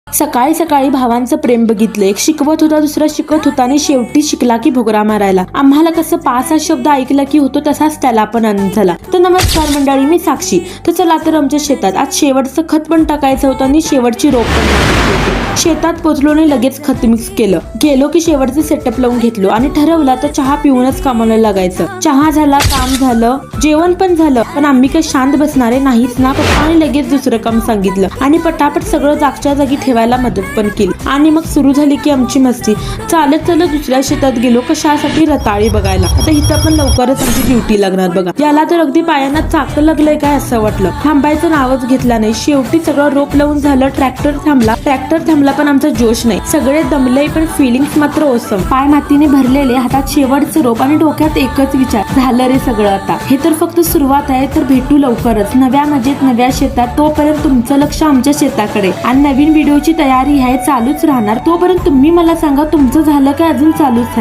सकाळी सकाळी भावांचं प्रेम बघितलं. एक शिकवत होता, दुसरा शिकत होता आणि शेवटी शिकला की भोगरा मारायला. आम्हाला कसं 5-6 शब्द ऐकला की होतो तसाच त्याला पण आनंद झाला. तर नमस्कार मंडळी, मी साक्षी. तर चला तर आमच्या शेतात आज शेवटचं खत पण टाकायचं होतं आणि शेवटची रोप पण टाकायची होती. शेतात पोचलो आणि लगेच खत मिक्स केलं. गेलो की शेवटचं सेटअप लावून घेतलो आणि ठरवलं तर चहा पिऊनच कामाला लागायचं. चहा झाला, काम झालं, जेवण पण झालं. पण आम्ही काही शांत बसणारे नाहीच ना. पप्पाने लगेच दुसरं काम सांगितलं आणि पटापट सगळं जागच्या जागी ठेवायला मदत पण केली. आणि मग सुरू झाली की आमची मस्ती. चालत चालत दुसऱ्या शेतात गेलो कशासाठी, रताळी बघायला. आता इथं पण लवकरच आमची ड्युटी लागणार बघा. याला तर अगदी पायांना चाकं लागलंय काय असं वाटलं. थांबायचं नावच घेतला नाही. शेवटी सगळं रोप लावून झालं. ट्रॅक्टर थांबला पण आमचा जोश नाही. सगळे दमले पण फिलिंग्स मात्र ओसम. पाय मातीने भरलेले, हातात शेवटचं रोप आणि डोक्यात एकच विचार, झालं रे सगळं आता. हे तर फक्त सुरुवात आहे. तर भेटू लवकरच नव्या मजेत नव्या शेतात. तोपर्यंत तुमचं लक्ष आमच्या शेताकडे आणि नवीन व्हिडिओची तयारी आहे चालूच राहणार. तोपर्यंत तुम्ही मला सांगा तुमचं झालं काय अजून चालूच आहे.